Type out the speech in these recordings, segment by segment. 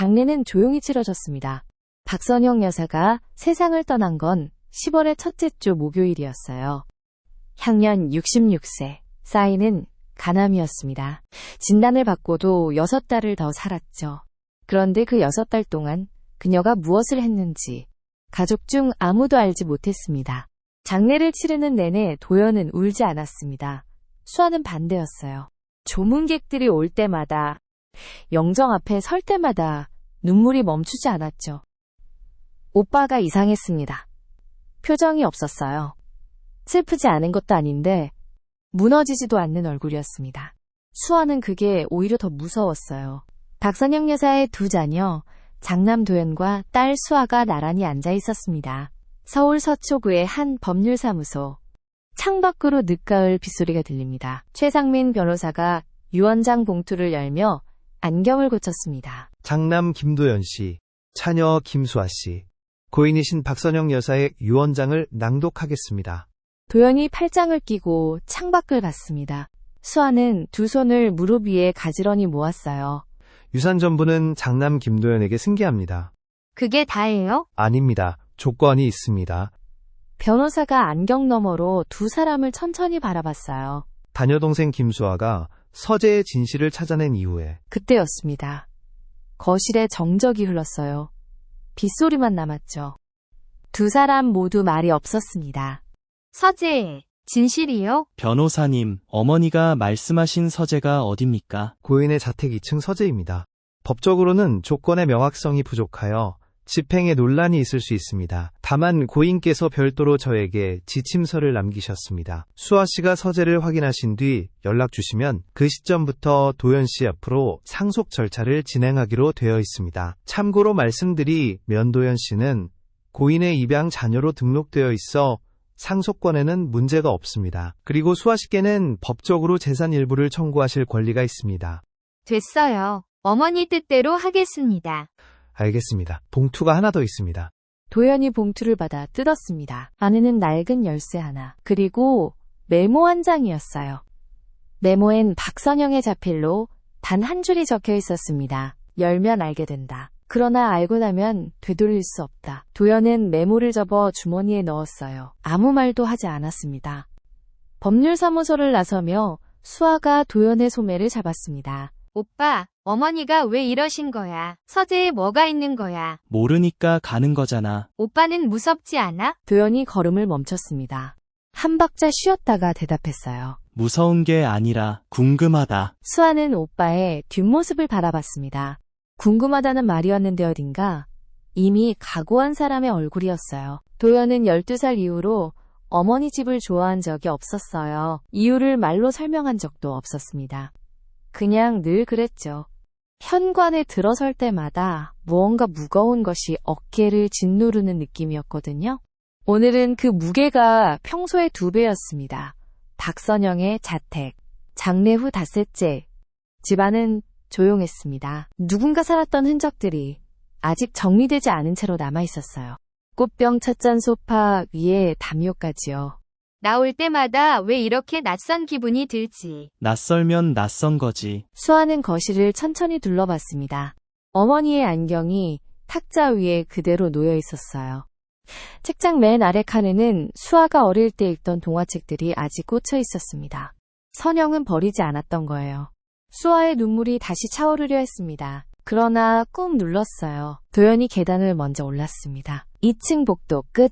장례는 조용히 치러졌습니다. 박선영 여사가 세상을 떠난 건 10월의 첫째 주 목요일이었어요. 향년 66세, 싸이는 간암이었습니다. 진단을 받고도 6달을 더 살았죠. 그런데 그 6달 동안 그녀가 무엇을 했는지 가족 중 아무도 알지 못했습니다. 장례를 치르는 내내 도연은 울지 않았습니다. 수아는 반대였어요. 조문객들이 올 때마다, 영정 앞에 설 때마다 눈물이 멈추지 않았죠. 오빠가 이상했습니다. 표정이 없었어요. 슬프지 않은 것도 아닌데 무너지지도 않는 얼굴이었습니다. 수아는 그게 오히려 더 무서웠어요. 박선영 여사의 두 자녀, 장남 도연과 딸 수아가 나란히 앉아 있었습니다. 서울 서초구의 한 법률사무소. 창밖으로 늦가을 빗소리가 들립니다. 최상민 변호사가 유언장 봉투를 열며 안경을 고쳤습니다. 장남 김도연 씨, 차녀 김수아 씨, 고인이신 박선영 여사의 유언장을 낭독하겠습니다. 도연이 팔짱을 끼고 창밖을 봤습니다. 수아는 두 손을 무릎 위에 가지런히 모았어요. 유산 전부는 장남 김도연에게 승계합니다. 그게 다예요? 아닙니다. 조건이 있습니다. 변호사가 안경 너머로 두 사람을 천천히 바라봤어요. 다녀동생 김수아가 서재의 진실을 찾아낸 이후에 그때였습니다. 거실에 정적이 흘렀어요. 빗소리만 남았죠. 두 사람 모두 말이 없었습니다. 서재, 진실이요? 변호사님, 어머니가 말씀하신 서재가 어딥니까? 고인의 자택 2층 서재입니다. 법적으로는 조건의 명확성이 부족하여 집행에 논란이 있을 수 있습니다. 다만 고인께서 별도로 저에게 지침서를 남기셨습니다. 수아 씨가 서재를 확인하신 뒤 연락 주시면 그 시점부터 도연 씨 앞으로 상속 절차를 진행하기로 되어 있습니다. 참고로 말씀드리면 도연 씨는 고인의 입양 자녀로 등록되어 있어 상속권에는 문제가 없습니다. 그리고 수아 씨께는 법적으로 재산 일부를 청구하실 권리가 있습니다. 됐어요. 어머니 뜻대로 하겠습니다. 알겠습니다. 봉투가 하나 더 있습니다. 도연이 봉투를 받아 뜯었습니다. 안에는 낡은 열쇠 하나, 그리고 메모 한 장이었어요. 메모엔 박선영의 자필로 단 한 줄이 적혀 있었습니다. 열면 알게 된다. 그러나 알고 나면 되돌릴 수 없다. 도연은 메모를 접어 주머니에 넣었어요. 아무 말도 하지 않았습니다. 법률사무소를 나서며 수아가 도연의 소매를 잡았습니다. 오빠, 어머니가 왜 이러신 거야? 서재에 뭐가 있는 거야? 모르니까 가는 거잖아. 오빠는 무섭지 않아? 도연이 걸음을 멈췄습니다. 한 박자 쉬었다가 대답했어요. 무서운 게 아니라 궁금하다. 수아는 오빠의 뒷모습을 바라봤습니다. 궁금하다는 말이었는데 어딘가 이미 각오한 사람의 얼굴이었어요. 도연은 12살 이후로 어머니 집을 좋아한 적이 없었어요. 이유를 말로 설명한 적도 없었습니다. 그냥 늘 그랬죠. 현관에 들어설 때마다 무언가 무거운 것이 어깨를 짓누르는 느낌이었거든요. 오늘은 그 무게가 평소의 2배였습니다. 박선영의 자택. 장례 후 닷새째. 집안은 조용했습니다. 누군가 살았던 흔적들이 아직 정리되지 않은 채로 남아있었어요. 꽃병 찻잔 소파 위에 담요까지요. 나올 때마다 왜 이렇게 낯선 기분이 들지? 낯설면 낯선 거지. 수아는 거실을 천천히 둘러봤습니다. 어머니의 안경이 탁자 위에 그대로 놓여 있었어요. 책장 맨 아래 칸에는 수아가 어릴 때 읽던 동화책들이 아직 꽂혀 있었습니다. 선영은 버리지 않았던 거예요. 수아의 눈물이 다시 차오르려 했습니다. 그러나 꾹 눌렀어요. 도연이 계단을 먼저 올랐습니다. 2층 복도 끝.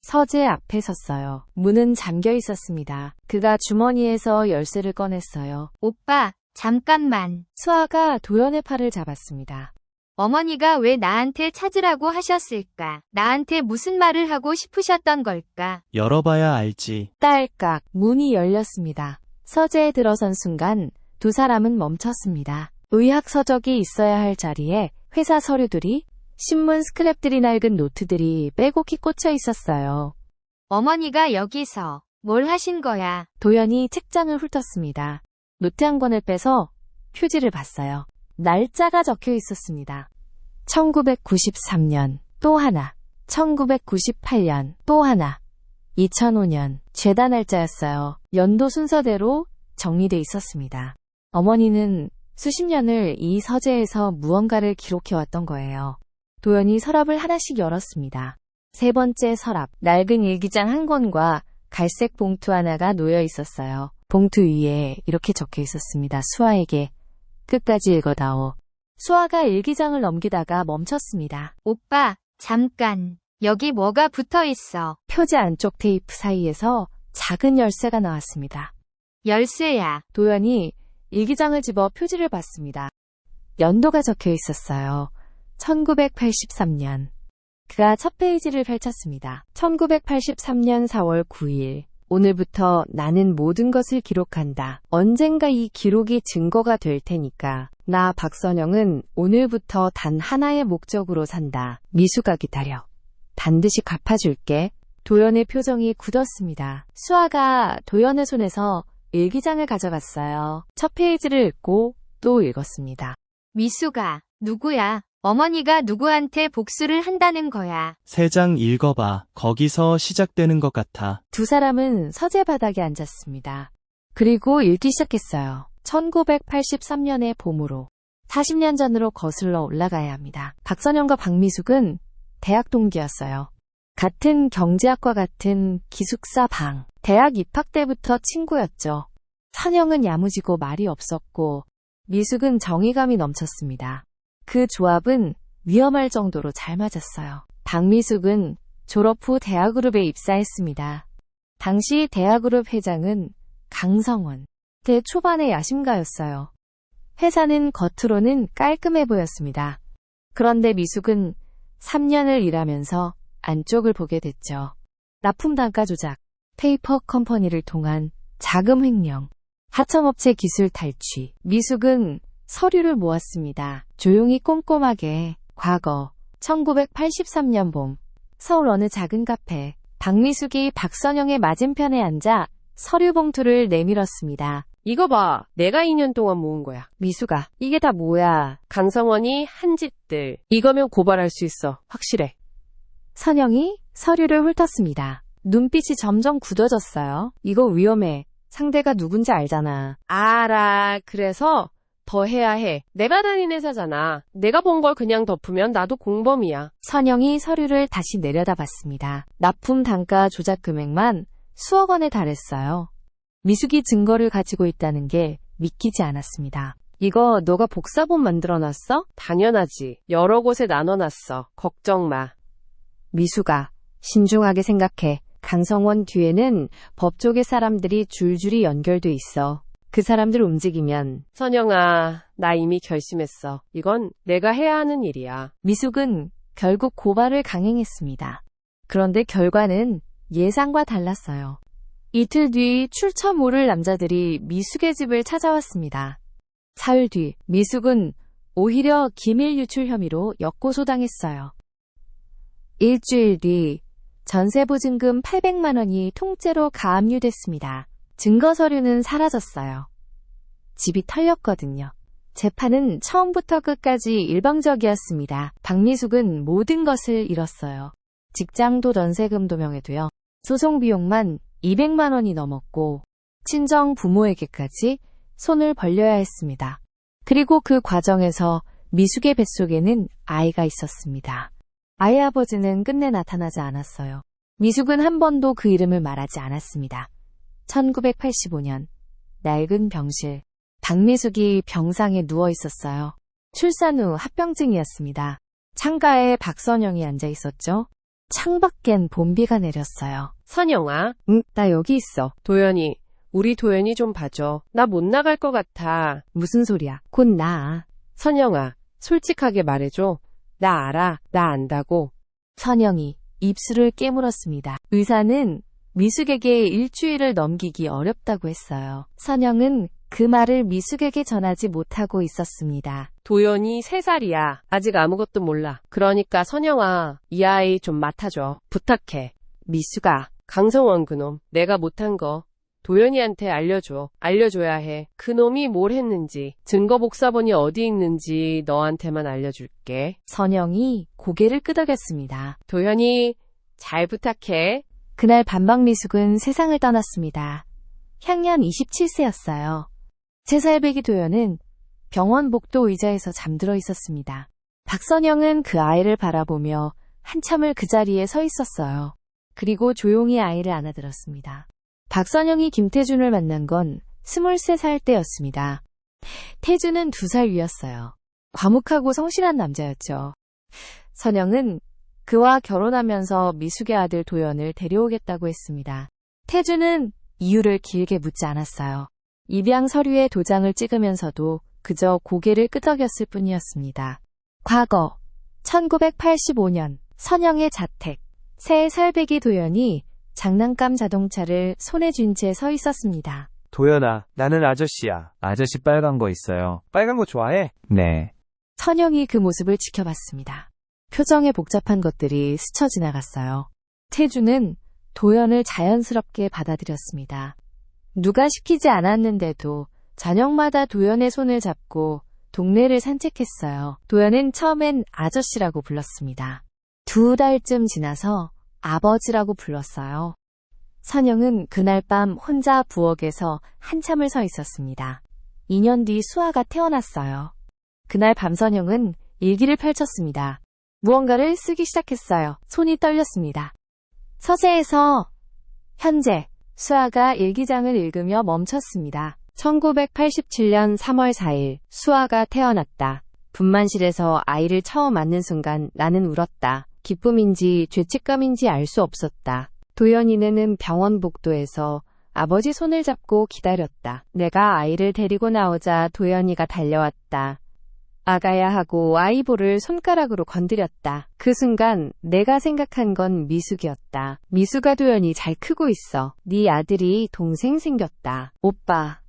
서재 앞에 섰어요. 문은 잠겨 있었습니다. 그가 주머니에서 열쇠를 꺼냈어요. 오빠, 잠깐만. 수아가 도연의 팔을 잡았습니다. 어머니가 왜 나한테 찾으라고 하셨을까? 나한테 무슨 말을 하고 싶으셨던 걸까? 열어봐야 알지. 딸깍 문이 열렸습니다. 서재에 들어선 순간 두 사람은 멈췄습니다. 의학 서적이 있어야 할 자리에 회사 서류들이, 신문 스크랩들이, 낡은 노트들이 빼곡히 꽂혀 있었어요. 어머니가 여기서 뭘 하신 거야? 도연이 책장을 훑었습니다. 노트 한 권을 빼서 휴지를 봤어요. 날짜가 적혀 있었습니다. 1993년 또 하나, 1998년 또 하나, 2005년 죄다 날짜였어요. 연도 순서대로 정리돼 있었습니다. 어머니는 수십 년을 이 서재에서 무언가를 기록해왔던 거예요. 도연이 서랍을 하나씩 열었습니다. 세 번째 서랍, 낡은 일기장 한 권과 갈색 봉투 하나가 놓여 있었어요. 봉투 위에 이렇게 적혀 있었습니다. 수아에게 끝까지 읽어다오. 수아가 일기장을 넘기다가 멈췄습니다. 오빠, 잠깐. 여기 뭐가 붙어 있어? 표지 안쪽 테이프 사이에서 작은 열쇠가 나왔습니다. 열쇠야. 도연이 일기장을 집어 표지를 봤습니다. 연도가 적혀 있었어요. 1983년. 그가 첫 페이지를 펼쳤습니다. 1983년 4월 9일. 오늘부터 나는 모든 것을 기록한다. 언젠가 이 기록이 증거가 될 테니까. 나 박선영은 오늘부터 단 하나의 목적으로 산다. 미수가 기다려. 반드시 갚아줄게. 도연의 표정이 굳었습니다. 수아가 도연의 손에서 일기장을 가져갔어요. 첫 페이지를 읽고 또 읽었습니다. 미수가 누구야? 어머니가 누구한테 복수를 한다는 거야. 3장 읽어봐. 거기서 시작되는 것 같아. 두 사람은 서재 바닥에 앉았습니다. 그리고 읽기 시작했어요. 1983년의 봄으로 40년 전으로 거슬러 올라가야 합니다. 박선영과 박미숙은 대학 동기였어요. 같은 경제학과 같은 기숙사 방. 대학 입학 때부터 친구였죠. 선영은 야무지고 말이 없었고 미숙은 정의감이 넘쳤습니다. 그 조합은 위험할 정도로 잘 맞았어요. 박미숙은 졸업 후 대학그룹에 입사했습니다. 당시 대학그룹 회장은 강성원. 대 초반의 야심가였어요. 회사는 겉으로는 깔끔해 보였습니다. 그런데 미숙은 3년을 일하면서 안쪽을 보게 됐죠. 납품 단가 조작, 페이퍼 컴퍼니를 통한 자금 횡령, 하청업체 기술 탈취. 미숙은 서류를 모았습니다. 조용히 꼼꼼하게. 과거 1983년 봄 서울 어느 작은 카페. 박미숙이 박선영의 맞은편에 앉아 서류 봉투를 내밀었습니다. 이거 봐. 내가 2년 동안 모은 거야. 미숙아, 이게 다 뭐야? 강성원이 한 짓들. 이거면 고발할 수 있어. 확실해. 선영이 서류를 훑었습니다. 눈빛이 점점 굳어졌어요. 이거 위험해. 상대가 누군지 알잖아. 알아. 그래서 더 해야 해. 내가 다닌 회사잖아. 내가 본 걸 그냥 덮으면 나도 공범이야. 선영이 서류를 다시 내려다봤습니다. 납품 단가 조작 금액만 수억 원에 달했어요. 미숙이 증거를 가지고 있다는 게 믿기지 않았습니다. 이거 너가 복사본 만들어놨어? 당연하지. 여러 곳에 나눠놨어. 걱정 마. 미숙아, 신중하게 생각해. 강성원 뒤에는 법조계 사람들이 줄줄이 연결돼 있어. 그 사람들 움직이면. 선영아, 나 이미 결심했어. 이건 내가 해야 하는 일이야. 미숙은 결국 고발을 강행했습니다. 그런데 결과는 예상과 달랐어요. 이틀 뒤 출처 모를 남자들이 미숙의 집을 찾아왔습니다. 사흘 뒤 미숙은 오히려 기밀 유출 혐의로 역고소당했어요. 일주일 뒤 전세보증금 800만 원이 통째로 가압류됐습니다. 증거 서류는 사라졌어요. 집이 털렸거든요. 재판은 처음부터 끝까지 일방적이었습니다. 박미숙은 모든 것을 잃었어요. 직장도 전세금도 명예도요. 소송 비용만 200만 원이 넘었고 친정 부모에게까지 손을 벌려야 했습니다. 그리고 그 과정에서 미숙의 뱃속에는 아이가 있었습니다. 아이 아버지는 끝내 나타나지 않았어요. 미숙은 한 번도 그 이름을 말하지 않았습니다. 1985년 낡은 병실. 박미숙이 병상에 누워 있었어요. 출산 후 합병증이었습니다. 창가에 박선영이 앉아 있었죠. 창밖엔 봄비가 내렸어요. 선영아, 응, 나 여기 있어. 도연이, 우리 도연이 좀 봐줘. 나 못 나갈 것 같아. 무슨 소리야? 곧 나. 선영아, 솔직하게 말해줘. 나 알아. 나 안다고. 선영이 입술을 깨물었습니다. 의사는 미숙에게 일주일을 넘기기 어렵다고 했어요. 선영은 그 말을 미숙에게 전하지 못하고 있었습니다. 도연이 3살이야. 아직 아무것도 몰라. 그러니까 선영아, 이 아이 좀 맡아줘. 부탁해. 미숙아, 강성원 그놈, 내가 못한 거 도연이한테 알려줘. 알려줘야 해. 그놈이 뭘 했는지, 증거 복사본이 어디 있는지 너한테만 알려줄게. 선영이 고개를 끄덕였습니다. 도연이, 잘 부탁해. 그날 밤 박미숙은 세상을 떠났습니다. 향년 27세였어요. 3살 배기 도연은 병원 복도 의자에서 잠들어 있었습니다. 박선영은 그 아이를 바라보며 한참을 그 자리에 서 있었어요. 그리고 조용히 아이를 안아들었습니다. 박선영이 김태준을 만난 건 23살 때였습니다. 태준은 2살 위였어요. 과묵하고 성실한 남자였죠. 선영은 그와 결혼하면서 미숙의 아들 도연을 데려오겠다고 했습니다. 태준은 이유를 길게 묻지 않았어요. 입양 서류에 도장을 찍으면서도 그저 고개를 끄덕였을 뿐이었습니다. 과거 1985년 선영의 자택. 새 설배기 도연이 장난감 자동차를 손에 쥔 채 서 있었습니다. 도연아, 나는 아저씨야. 아저씨 빨간 거 있어요. 빨간 거 좋아해? 네. 선영이 그 모습을 지켜봤습니다. 표정에 복잡한 것들이 스쳐 지나갔어요. 태주는 도연을 자연스럽게 받아들였습니다. 누가 시키지 않았는데도 저녁마다 도연의 손을 잡고 동네를 산책했어요. 도연은 처음엔 아저씨라고 불렀습니다. 2달쯤 지나서 아버지라고 불렀어요. 선영은 그날 밤 혼자 부엌에서 한참을 서 있었습니다. 2년 뒤 수아가 태어났어요. 그날 밤 선영은 일기를 펼쳤습니다. 무언가를 쓰기 시작했어요. 손이 떨렸습니다. 서재에서 현재 수아가 일기장을 읽으며 멈췄습니다. 1987년 3월 4일 수아가 태어났다. 분만실에서 아이를 처음 안는 순간 나는 울었다. 기쁨인지 죄책감인지 알 수 없었다. 도연이는 병원 복도에서 아버지 손을 잡고 기다렸다. 내가 아이를 데리고 나오자 도연이가 달려왔다. 아가야 하고 아이볼을 손가락으로 건드렸다. 그 순간 내가 생각한 건 미숙이었다. 미숙아 도연이 잘 크고 있어. 네 아들이 동생 생겼다. 오빠.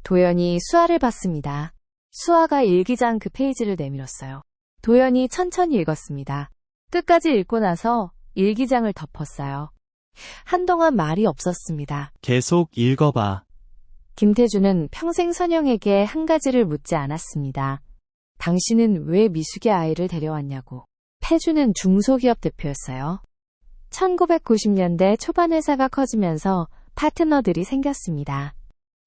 도연이 수아를 봤습니다. 수아가 일기장 그 페이지를 내밀었어요. 도연이 천천히 읽었습니다. 끝까지 읽고 나서 일기장을 덮었어요. 한동안 말이 없었습니다. 계속 읽어봐. 김태준은 평생 선영에게 한 가지를 묻지 않았습니다. 당신은 왜 미숙의 아이를 데려왔냐고. 태준은 중소기업 대표였어요. 1990년대 초반 회사가 커지면서 파트너들이 생겼습니다.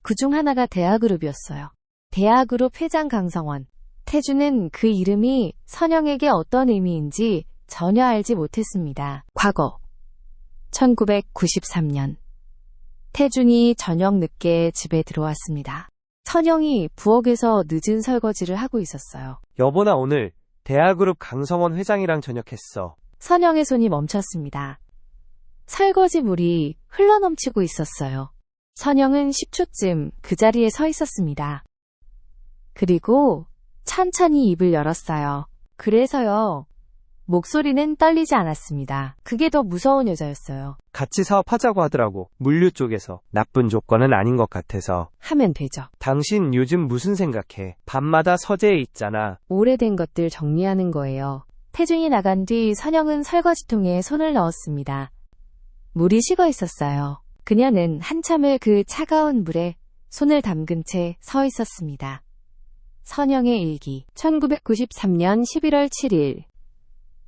그중 하나가 대하그룹이었어요. 대하그룹 회장 강성원. 태준은 그 이름이 선영에게 어떤 의미인지 전혀 알지 못했습니다. 과거 1993년 태준이 저녁 늦게 집에 들어왔습니다. 선영이 부엌에서 늦은 설거지를 하고 있었어요. 여보, 나 오늘 대하그룹 강성원 회장이랑 저녁했어. 선영의 손이 멈췄습니다. 설거지물이 흘러넘치고 있었어요. 선영은 10초쯤 그 자리에 서 있었습니다. 그리고 천천히 입을 열었어요. 그래서요. 목소리는 떨리지 않았습니다. 그게 더 무서운 여자였어요. 같이 사업하자고 하더라고. 물류 쪽에서. 나쁜 조건은 아닌 것 같아서. 하면 되죠. 당신 요즘 무슨 생각해? 밤마다 서재에 있잖아. 오래된 것들 정리하는 거예요. 태준이 나간 뒤 선영은 설거지통에 손을 넣었습니다. 물이 식어 있었어요. 그녀는 한참을 그 차가운 물에 손을 담근 채 서 있었습니다. 선영의 일기. 1993년 11월 7일.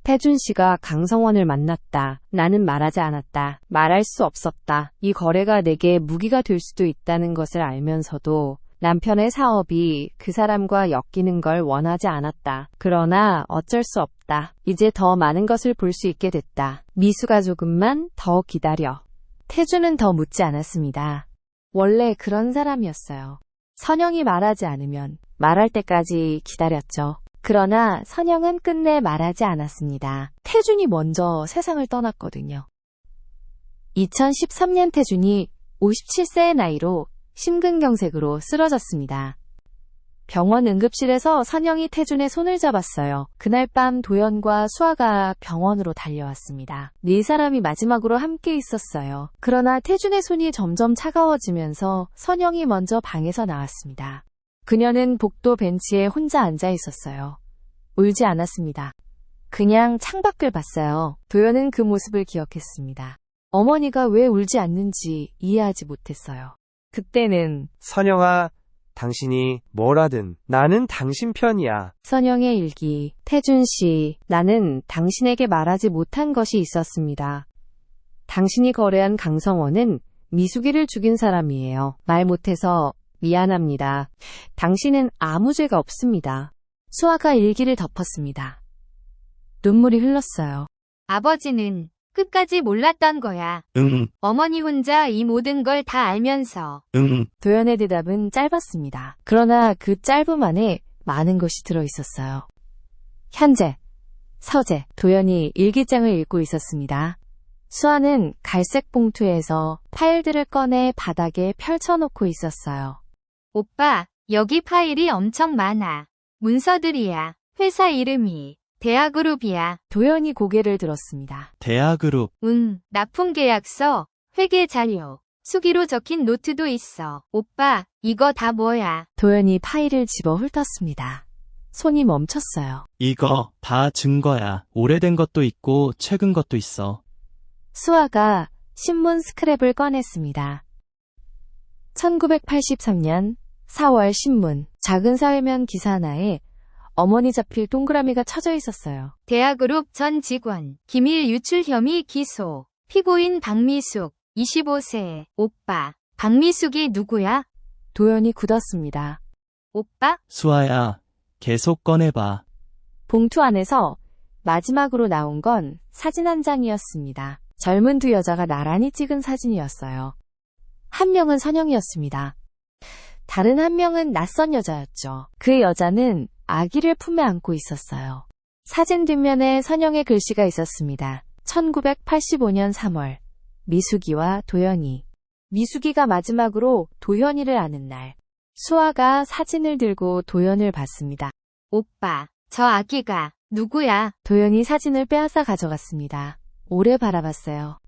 태준 씨가 강성원을 만났다. 나는 말하지 않았다. 말할 수 없었다. 이 거래가 내게 무기가 될 수도 있다는 것을 알면서도 남편의 사업이 그 사람과 엮이는 걸 원하지 않았다. 그러나 어쩔 수 없다. 이제 더 많은 것을 볼 수 있게 됐다. 미수가 조금만 더 기다려. 태준은 더 묻지 않았습니다. 원래 그런 사람이었어요. 선영이 말하지 않으면 말할 때까지 기다렸죠. 그러나 선영은 끝내 말하지 않았습니다. 태준이 먼저 세상을 떠났거든요. 2013년 태준이 57세의 나이로 심근경색으로 쓰러졌습니다. 병원 응급실에서 선영이 태준의 손을 잡았어요. 그날 밤 도연과 수아가 병원으로 달려왔습니다. 네 사람이 마지막으로 함께 있었어요. 그러나 태준의 손이 점점 차가워지면서 선영이 먼저 방에서 나왔습니다. 그녀는 복도 벤치에 혼자 앉아 있었어요. 울지 않았습니다. 그냥 창밖을 봤어요. 도연은 그 모습을 기억했습니다. 어머니가 왜 울지 않는지 이해하지 못했어요. 그때는 선영아, 당신이 뭐라든 나는 당신 편이야. 선영의 일기. 태준 씨, 나는 당신에게 말하지 못한 것이 있었습니다. 당신이 거래한 강성원은 미숙이를 죽인 사람이에요. 말 못해서 미안합니다. 당신은 아무 죄가 없습니다. 수아가 일기를 덮었습니다. 눈물이 흘렀어요. 아버지는 끝까지 몰랐던 거야. 응, 어머니 혼자 이 모든 걸 다 알면서. 응. 도연의 대답은 짧았습니다. 그러나 그 짧음 안에 많은 것이 들어있었어요. 현재, 서재, 도연이 일기장을 읽고 있었습니다. 수아는 갈색 봉투에서 파일들을 꺼내 바닥에 펼쳐놓고 있었어요. 오빠, 여기 파일이 엄청 많아. 문서들이야. 회사 이름이. 대아그룹이야. 도연이 고개를 들었습니다. 대아그룹. 납품계약서, 회계자료, 수기로 적힌 노트도 있어. 오빠, 이거 다 뭐야? 도연이 파일을 집어 훑었습니다. 손이 멈췄어요. 이거 다 증거야. 오래된 것도 있고 최근 것도 있어. 수아가 신문 스크랩을 꺼냈습니다. 1983년 4월 신문, 작은 사회면 기사 하나에 어머니 자필 동그라미가 쳐져 있었어요. 대아그룹 전 직원, 기밀 유출 혐의 기소. 피고인 박미숙, 25세. 오빠, 박미숙이 누구야? 도연이 굳었습니다. 오빠? 수아야, 계속 꺼내봐. 봉투 안에서 마지막으로 나온 건 사진 한 장이었습니다. 젊은 두 여자가 나란히 찍은 사진이었어요. 한 명은 선영이었습니다. 다른 한 명은 낯선 여자였죠. 그 여자는 아기를 품에 안고 있었어요. 사진 뒷면에 선영의 글씨가 있었습니다. 1985년 3월, 미숙이와 도연이. 미숙이가 마지막으로 도연이를 아는 날. 수아가 사진을 들고 도연을 봤습니다. 오빠, 저 아기가 누구야? 도연이 사진을 빼앗아 가져갔습니다. 오래 바라봤어요.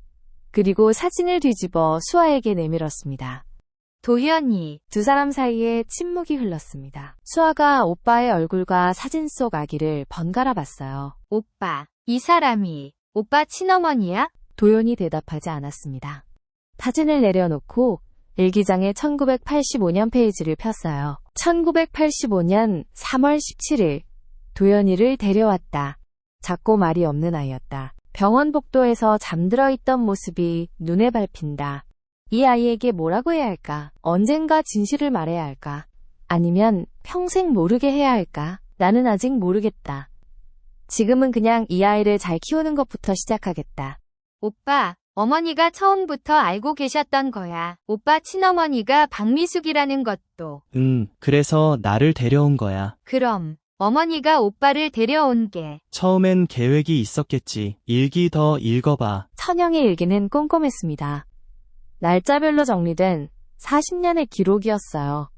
그리고 사진을 뒤집어 수아에게 내밀었습니다. 도현이. 두 사람 사이에 침묵이 흘렀습니다. 수아가 오빠의 얼굴과 사진 속 아기를 번갈아 봤어요. 오빠, 이 사람이 오빠 친어머니야? 도연이 대답하지 않았습니다. 사진을 내려놓고 일기장의 1985년 페이지를 폈어요. 1985년 3월 17일, 도연이를 데려왔다. 작고 말이 없는 아이였다. 병원 복도에서 잠들어 있던 모습이 눈에 밟힌다. 이 아이에게 뭐라고 해야 할까? 언젠가 진실을 말해야 할까? 아니면 평생 모르게 해야 할까? 나는 아직 모르겠다. 지금은 그냥 이 아이를 잘 키우는 것부터 시작하겠다. 오빠, 어머니가 처음부터 알고 계셨던 거야. 오빠 친어머니가 박미숙이라는 것도. 그래서 나를 데려온 거야. 그럼 어머니가 오빠를 데려온 게. 처음엔 계획이 있었겠지. 일기 더 읽어봐. 선영의 일기는 꼼꼼했습니다. 날짜별로 정리된 40년의 기록이었어요.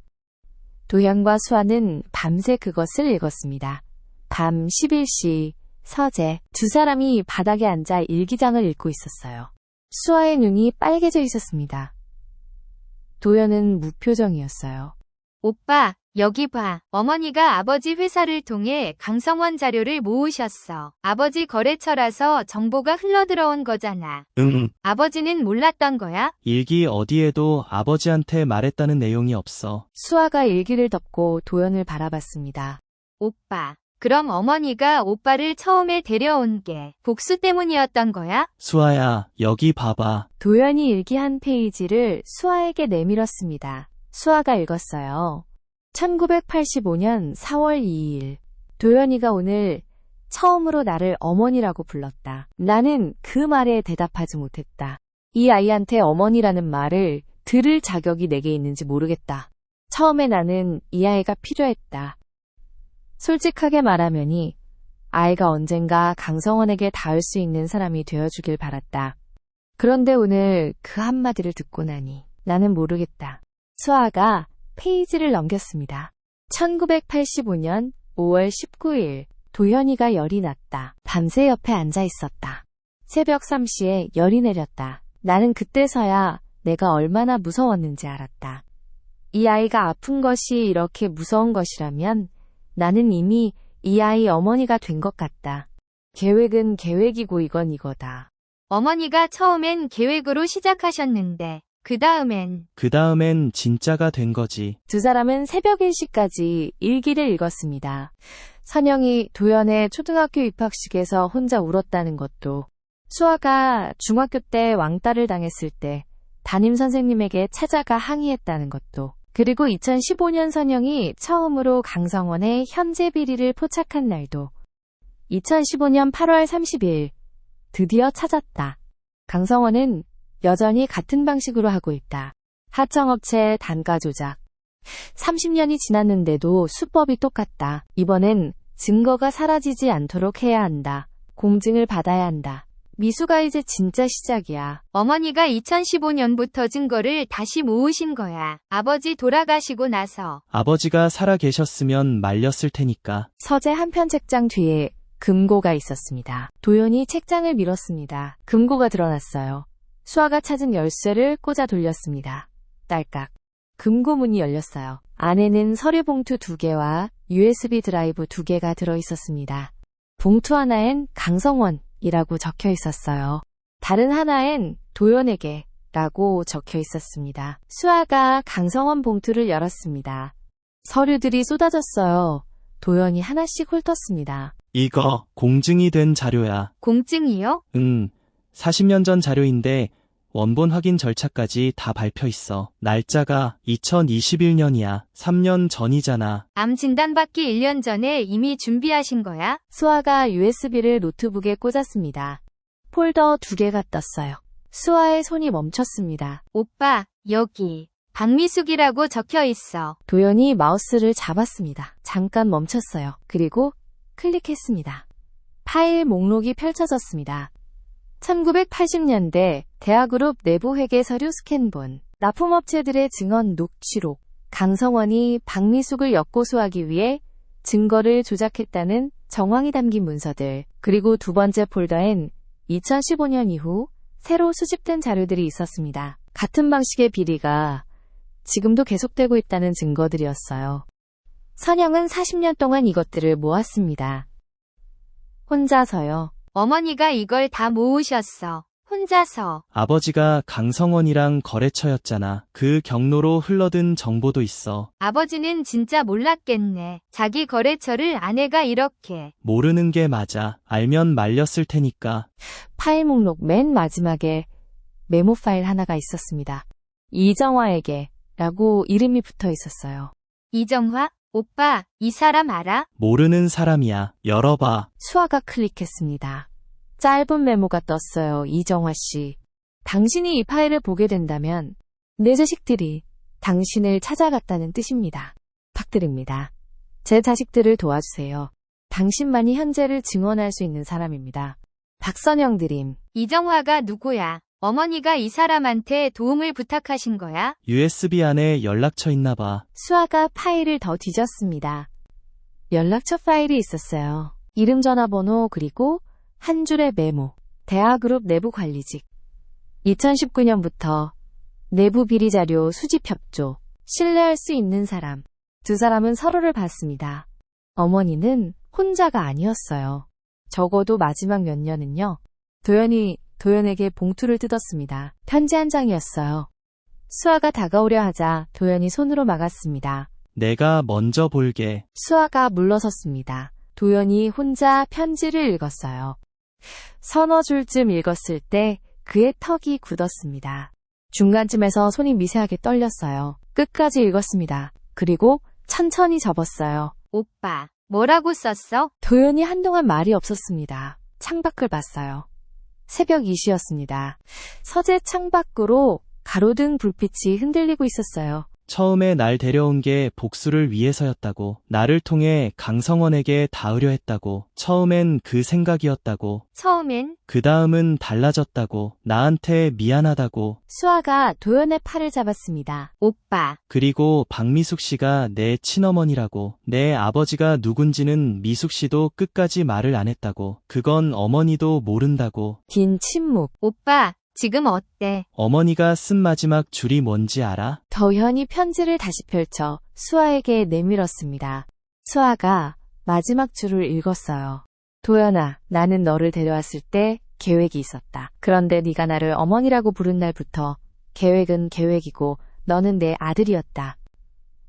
도현과 수아는 밤새 그것을 읽었습니다. 밤 11시, 서재, 두 사람이 바닥에 앉아 일기장을 읽고 있었어요. 수아의 눈이 빨개져 있었습니다. 도현은 무표정이었어요. 오빠, 여기 봐. 어머니가 아버지 회사를 통해 강성원 자료를 모으셨어. 아버지 거래처라서 정보가 흘러들어온 거잖아. 아버지는 몰랐던 거야? 일기 어디에도 아버지한테 말했다는 내용이 없어. 수아가 일기를 덮고 도현을 바라봤습니다. 오빠, 그럼 어머니가 오빠를 처음에 데려온 게 복수 때문이었던 거야? 수아야, 여기 봐봐. 도현이 일기 한 페이지를 수아에게 내밀었습니다. 수아가 읽었어요. 1985년 4월 2일. 도연이가 오늘 처음으로 나를 어머니라고 불렀다. 나는 그 말에 대답하지 못했다. 이 아이한테 어머니라는 말을 들을 자격이 내게 있는지 모르겠다. 처음에 나는 이 아이가 필요했다. 솔직하게 말하면이 아이가 언젠가 강성원에게 닿을 수 있는 사람이 되어주길 바랐다. 그런데 오늘 그 한마디를 듣고 나니 나는 모르겠다. 수아가 페이지를 넘겼습니다. 1985년 5월 19일, 도현이가 열이 났다. 밤새 옆에 앉아 있었다. 새벽 3시에 열이 내렸다. 나는 그때서야 내가 얼마나 무서웠는지 알았다. 이 아이가 아픈 것이 이렇게 무서운 것이라면 나는 이미 이 아이 어머니가 된 것 같다. 계획은 계획이고 이건 이거다. 어머니가 처음엔 계획으로 시작하셨는데 그 다음엔 진짜가 된 거지. 두 사람은 새벽 1시까지 일기를 읽었습니다. 선영이 도연의 초등학교 입학식에서 혼자 울었다는 것도, 수아가 중학교 때 왕따를 당했을 때 담임선생님에게 찾아가 항의했다는 것도, 그리고 2015년 선영이 처음으로 강성원의 현재 비리를 포착한 날도 2015년 8월 30일 드디어 찾았다. 강성원은 여전히 같은 방식으로 하고 있다. 하청업체 단가 조작. 30년이 지났는데도 수법이 똑같다. 이번엔 증거가 사라지지 않도록 해야 한다. 공증을 받아야 한다. 미수가 이제 진짜 시작이야. 어머니가 2015년부터 증거를 다시 모으신 거야. 아버지 돌아가시고 나서. 아버지가 살아 계셨으면 말렸을 테니까. 서재 한편 책장 뒤에 금고가 있었습니다. 도연이 책장을 밀었습니다. 금고가 드러났어요. 수아가 찾은 열쇠를 꽂아 돌렸습니다. 딸깍. 금고 문이 열렸어요. 안에는 서류 봉투 2개와 USB 드라이브 2개가 들어있었습니다. 봉투 하나엔 강성원이라고 적혀 있었어요. 다른 하나엔 도연에게 라고 적혀 있었습니다. 수아가 강성원 봉투를 열었습니다. 서류들이 쏟아졌어요. 도연이 하나씩 훑었습니다. 이거 공증이 된 자료야. 공증이요? 40년 전 자료인데 원본 확인 절차까지 다 밝혀 있어. 날짜가 2021년이야. 3년 전이잖아. 암 진단받기 1년 전에 이미 준비하신 거야? 수아가 USB를 노트북에 꽂았습니다. 폴더 2개가 떴어요. 수아의 손이 멈췄습니다. 오빠, 여기 박미숙이라고 적혀 있어. 도연이 마우스를 잡았습니다. 잠깐 멈췄어요. 그리고 클릭했습니다. 파일 목록이 펼쳐졌습니다. 1980년대 대하그룹 내부 회계 서류 스캔본, 납품업체들의 증언 녹취록, 강성원이 박미숙을 역고소하기 위해 증거를 조작했다는 정황이 담긴 문서들, 그리고 두 번째 폴더엔 2015년 이후 새로 수집된 자료들이 있었습니다. 같은 방식의 비리가 지금도 계속되고 있다는 증거들이었어요. 선영은 40년 동안 이것들을 모았습니다. 혼자서요. 어머니가 이걸 다 모으셨어. 혼자서. 아버지가 강성원이랑 거래처였잖아. 그 경로로 흘러든 정보도 있어. 아버지는 진짜 몰랐겠네. 자기 거래처를 아내가 이렇게. 모르는 게 맞아. 알면 말렸을 테니까. 파일 목록 맨 마지막에 메모 파일 하나가 있었습니다. 이정화에게 라고 이름이 붙어 있었어요. 이정화? 오빠, 이 사람 알아? 모르는 사람이야. 열어봐. 수아가 클릭했습니다. 짧은 메모가 떴어요. 이정화 씨. 당신이 이 파일을 보게 된다면 내 자식들이 당신을 찾아갔다는 뜻입니다. 부탁드립니다. 제 자식들을 도와주세요. 당신만이 현재를 증언할 수 있는 사람입니다. 박선영 드림. 이정화가 누구야? 어머니가 이 사람한테 도움을 부탁하신 거야? USB 안에 연락처 있나 봐. 수아가 파일을 더 뒤졌습니다. 연락처 파일이 있었어요. 이름, 전화번호, 그리고 한 줄의 메모. 대하그룹 내부 관리직. 2019년부터 내부 비리 자료 수집 협조. 신뢰할 수 있는 사람. 두 사람은 서로를 봤습니다. 어머니는 혼자가 아니었어요. 적어도 마지막 몇 년은요. 도연에게 봉투를 뜯었습니다. 편지 한 장이었어요. 수아가 다가오려 하자 도연이 손으로 막았습니다. 내가 먼저 볼게. 수아가 물러섰습니다. 도연이 혼자 편지를 읽었어요. 서너 줄쯤 읽었을 때 그의 턱이 굳었습니다. 중간쯤에서 손이 미세하게 떨렸어요. 끝까지 읽었습니다. 그리고 천천히 접었어요. 오빠, 뭐라고 썼어? 도연이 한동안 말이 없었습니다. 창밖을 봤어요. 새벽 2시였습니다. 서재 창밖으로 가로등 불빛이 흔들리고 있었어요. 처음에 날 데려온 게 복수를 위해서였다고. 나를 통해 강성원에게 닿으려 했다고. 처음엔 그 생각이었다고. 처음엔 그 다음은 달라졌다고. 나한테 미안하다고. 수아가 도연의 팔을 잡았습니다. 오빠, 그리고 박미숙 씨가 내 친어머니라고. 내 아버지가 누군지는 미숙 씨도 끝까지 말을 안 했다고. 그건 어머니도 모른다고. 긴 침묵. 오빠, 지금 어때? 어머니가 쓴 마지막 줄이 뭔지 알아? 도연이 편지를 다시 펼쳐 수아에게 내밀었습니다. 수아가 마지막 줄을 읽었어요. 도연아, 나는 너를 데려왔을 때 계획이 있었다. 그런데 네가 나를 어머니라고 부른 날부터 계획은 계획이고 너는 내 아들이었다.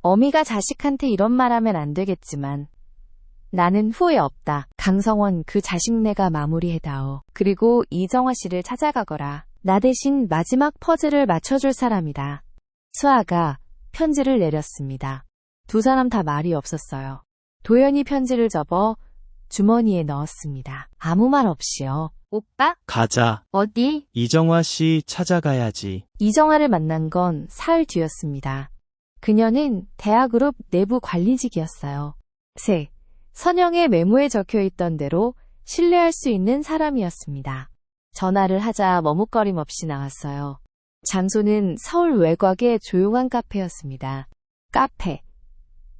어미가 자식한테 이런 말하면 안 되겠지만 나는 후회 없다. 강성원, 그 자식 내가 마무리해다오. 그리고 이정화 씨를 찾아가거라. 나 대신 마지막 퍼즐을 맞춰줄 사람이다. 수아가 편지를 내렸습니다. 두 사람 다 말이 없었어요. 도연이 편지를 접어 주머니에 넣었습니다. 아무 말 없이요. 오빠? 가자. 어디? 이정화 씨 찾아가야지. 이정아를 만난 건 사흘 뒤였습니다. 그녀는 대학그룹 내부 관리직이었어요. 선영의 메모에 적혀있던 대로 신뢰할 수 있는 사람이었습니다. 전화를 하자 머뭇거림 없이 나왔어요. 장소는 서울 외곽의 조용한 카페였습니다. 카페.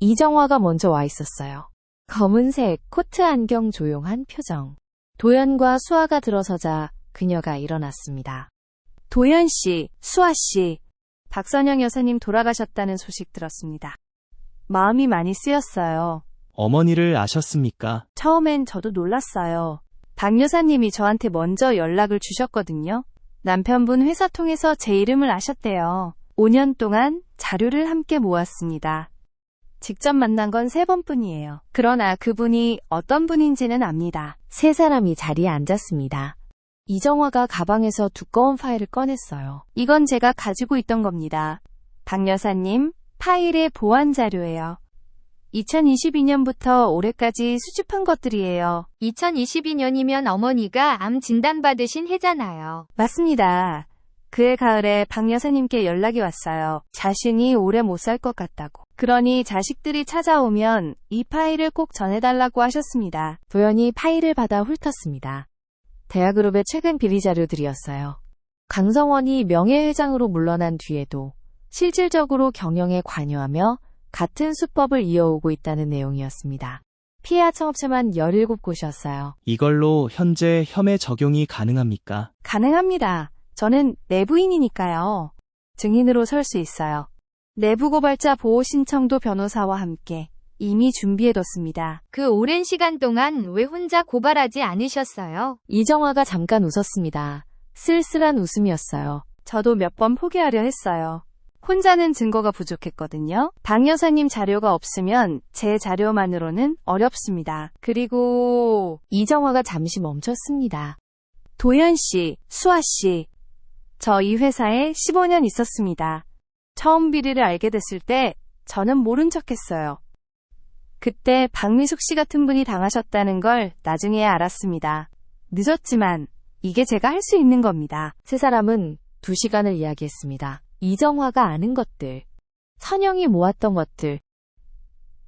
이정화가 먼저 와 있었어요. 검은색 코트 안경 조용한 표정. 도연과 수아가 들어서자 그녀가 일어났습니다. 도연 씨, 수아 씨, 박선영 여사님 돌아가셨다는 소식 들었습니다. 마음이 많이 쓰였어요. 어머니를 아셨습니까? 처음엔 저도 놀랐어요. 박 여사님이 저한테 먼저 연락을 주셨거든요. 남편분 회사 통해서 제 이름을 아셨대요. 5년 동안 자료를 함께 모았습니다. 직접 만난 건 3번뿐이에요. 그러나 그분이 어떤 분인지는 압니다. 세 사람이 자리에 앉았습니다. 이정화가 가방에서 두꺼운 파일을 꺼냈어요. 이건 제가 가지고 있던 겁니다. 박 여사님, 파일의 보안 자료예요. 2022년부터 올해까지 수집한 것들이에요. 2022년이면 어머니가 암 진단받으신 해잖아요. 맞습니다. 그해 가을에 박 여사님께 연락이 왔어요. 자신이 오래 못 살 것 같다고. 그러니 자식들이 찾아오면 이 파일을 꼭 전해달라고 하셨습니다. 도연이 파일을 받아 훑었습니다. 대학그룹의 최근 비리 자료들이었어요. 강성원이 명예회장으로 물러난 뒤에도 실질적으로 경영에 관여하며 같은 수법을 이어오고 있다는 내용이었습니다. 피해 하청업체만 17곳이었어요. 이걸로 현재 혐의 적용이 가능합니까? 가능합니다. 저는 내부인이니까요. 증인으로 설 수 있어요. 내부고발자 보호 신청도 변호사와 함께 이미 준비해뒀습니다. 그 오랜 시간 동안 왜 혼자 고발하지 않으셨어요? 이정화가 잠깐 웃었습니다. 쓸쓸한 웃음이었어요. 저도 몇 번 포기하려 했어요. 혼자는 증거가 부족했거든요. 박 여사님 자료가 없으면 제 자료만으로는 어렵습니다. 그리고 이정화가 잠시 멈췄습니다. 도연 씨, 수아 씨, 저 이 회사에 15년 있었습니다. 처음 비리를 알게 됐을 때 저는 모른 척했어요. 그때 박미숙 씨 같은 분이 당하셨다는 걸 나중에 알았습니다. 늦었지만 이게 제가 할 수 있는 겁니다. 세 사람은 2시간을 이야기했습니다. 이정화가 아는 것들, 선영이 모았던 것들,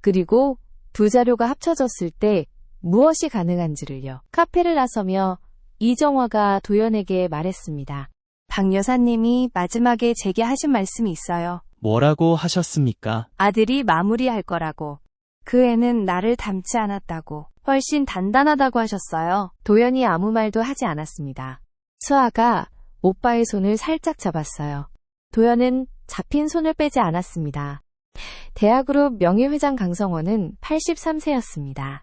그리고 두 자료가 합쳐졌을 때 무엇이 가능한지를요. 카페를 나서며 이정화가 도연에게 말했습니다. 박 여사님이 마지막에 제게 하신 말씀이 있어요. 뭐라고 하셨습니까? 아들이 마무리할 거라고. 그 애는 나를 닮지 않았다고. 훨씬 단단하다고 하셨어요. 도연이 아무 말도 하지 않았습니다. 수아가 오빠의 손을 살짝 잡았어요. 도연은 잡힌 손을 빼지 않았습니다. 대학그룹 명예회장 강성원은 83세였습니다.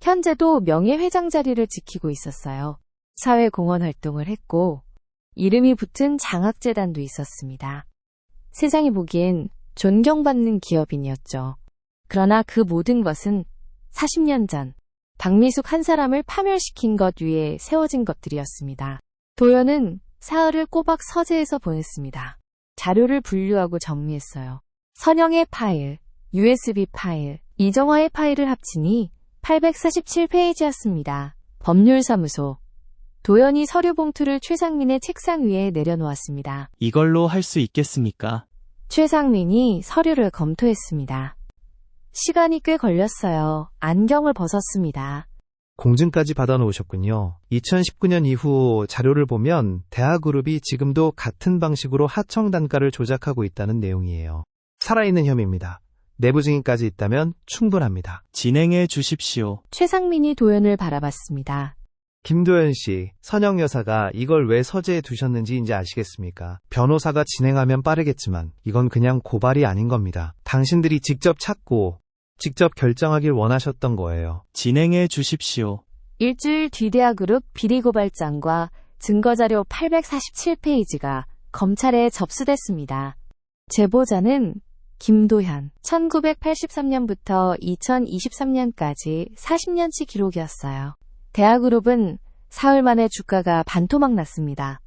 현재도 명예회장 자리를 지키고 있었어요. 사회공헌 활동을 했고 이름이 붙은 장학재단도 있었습니다. 세상이 보기엔 존경받는 기업인이었죠. 그러나 그 모든 것은 40년 전 박미숙 한 사람을 파멸시킨 것 위에 세워진 것들이었습니다. 도연은 사흘을 꼬박 서재에서 보냈습니다. 자료를 분류하고 정리했어요. 선영의 파일, USB 파일, 이정화의 파일을 합치니 847페이지였습니다. 법률사무소. 도연이 서류 봉투를 최상민의 책상 위에 내려놓았습니다. 이걸로 할 수 있겠습니까? 최상민이 서류를 검토했습니다. 시간이 꽤 걸렸어요. 안경을 벗었습니다. 공증까지 받아놓으셨군요. 2019년 이후 자료를 보면 대하그룹이 지금도 같은 방식으로 하청 단가를 조작하고 있다는 내용이에요. 살아있는 혐의입니다. 내부 증인까지 있다면 충분합니다. 진행해 주십시오. 최상민이 도연을 바라봤습니다. 김도연 씨, 선영 여사가 이걸 왜 서재에 두셨는지 이제 아시겠습니까? 변호사가 진행하면 빠르겠지만 이건 그냥 고발이 아닌 겁니다. 당신들이 직접 찾고 직접 결정하길 원하셨던 거예요. 진행해 주십시오. 일주일 뒤 대학그룹 비리고발장과 증거자료 847페이지가 검찰에 접수됐습니다. 제보자는 김도현, 1983년부터 2023년까지 40년치 기록이었어요. 대학그룹은 사흘 만에 주가가 반토막 났습니다.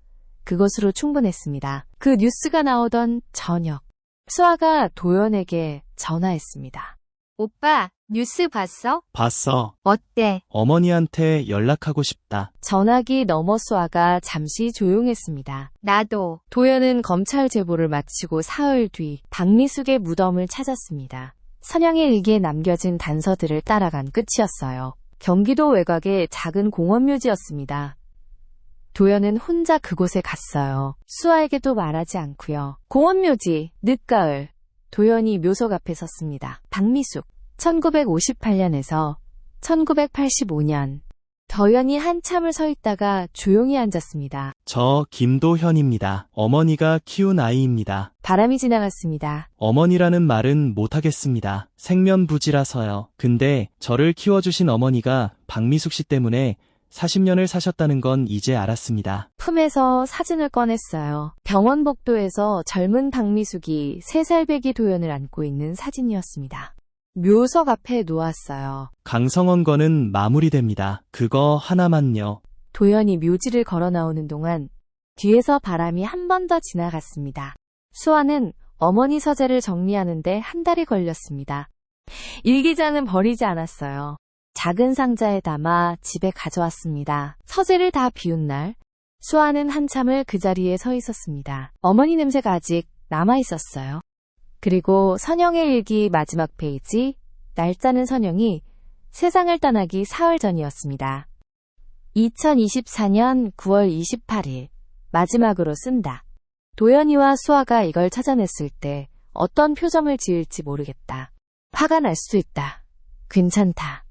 그것으로 충분했습니다. 그 뉴스가 나오던 저녁, 수아가 도연에게 전화했습니다. 오빠, 뉴스 봤어? 봤어. 어때? 어머니한테 연락하고 싶다. 전화기 너머 수아가 잠시 조용했습니다. 나도. 도연은 검찰 제보를 마치고 사흘 뒤 박미숙의 무덤을 찾았습니다. 선영의 일기에 남겨진 단서들을 따라간 끝이었어요. 경기도 외곽의 작은 공원묘지였습니다. 도연은 혼자 그곳에 갔어요. 수아에게도 말하지 않고요. 공원묘지, 늦가을. 도연이 묘석 앞에 섰습니다. 박미숙, 1958년에서 1985년. 도연이 한참을 서 있다가 조용히 앉았습니다. 저 김도현입니다. 어머니가 키운 아이입니다. 바람이 지나갔습니다. 어머니라는 말은 못하겠습니다. 생면부지라서요. 근데 저를 키워주신 어머니가 박미숙 씨 때문에 40년을 사셨다는 건 이제 알았습니다. 품에서 사진을 꺼냈어요. 병원 복도에서 젊은 박미숙이 3살 배기 도연을 안고 있는 사진이었습니다. 묘석 앞에 놓았어요. 강성원 거는 마무리됩니다. 그거 하나만요. 도연이 묘지를 걸어 나오는 동안 뒤에서 바람이 한 번 더 지나갔습니다. 수아는 어머니 서재를 정리하는데 한 달이 걸렸습니다. 일기장은 버리지 않았어요. 작은 상자에 담아 집에 가져왔습니다. 서재를 다 비운 날, 수아는 한참을 그 자리에 서 있었습니다. 어머니 냄새가 아직 남아 있었어요. 그리고 선영의 일기 마지막 페이지, 날짜는 선영이 세상을 떠나기 사흘 전이었습니다. 2024년 9월 28일, 마지막으로 쓴다. 도연이와 수아가 이걸 찾아냈을 때 어떤 표정을 지을지 모르겠다. 화가 날 수도 있다. 괜찮다.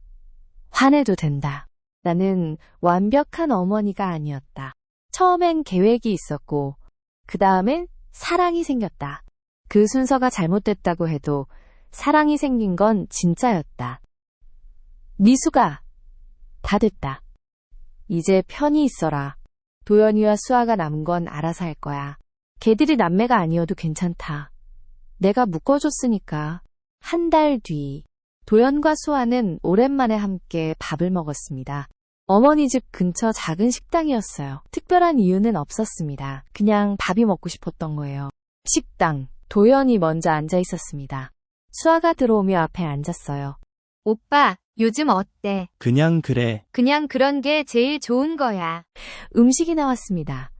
화내도 된다. 나는 완벽한 어머니가 아니었다. 처음엔 계획이 있었고, 그 다음엔 사랑이 생겼다. 그 순서가 잘못됐다고 해도 사랑이 생긴 건 진짜였다. 미숙아, 다 됐다. 이제 편히 있어라. 도연이와 수아가 남은 건 알아서 할 거야. 걔들이 남매가 아니어도 괜찮다. 내가 묶어줬으니까. 한 달 뒤, 도연과 수아는 오랜만에 함께 밥을 먹었습니다. 어머니 집 근처 작은 식당이었어요. 특별한 이유는 없었습니다. 그냥 밥이 먹고 싶었던 거예요. 식당, 도연이 먼저 앉아 있었습니다. 수아가 들어오며 앞에 앉았어요. 오빠, 요즘 어때? 그냥 그래. 그냥 그런 게 제일 좋은 거야. 음식이 나왔습니다.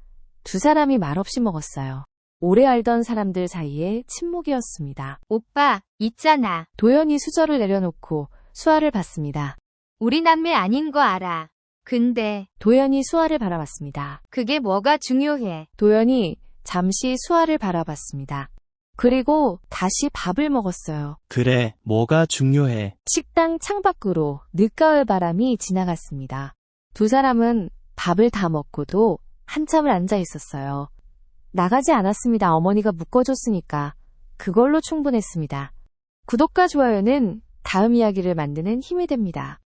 두 사람이 말없이 먹었어요. 오래 알던 사람들 사이에 침묵이었습니다. 오빠, 있잖아. 도연이 수저를 내려놓고 수아를 봤습니다. 우리 남매 아닌 거 알아. 근데 도연이 수아를 바라봤습니다. 그게 뭐가 중요해? 도연이 잠시 수아를 바라봤습니다. 그리고 다시 밥을 먹었어요. 그래, 뭐가 중요해. 식당 창밖으로 늦가을 바람이 지나갔습니다. 두 사람은 밥을 다 먹고도 한참을 앉아 있었어요. 나가지 않았습니다. 어머니가 묶어줬으니까. 그걸로 충분했습니다. 구독과 좋아요는 다음 이야기를 만드는 힘이 됩니다.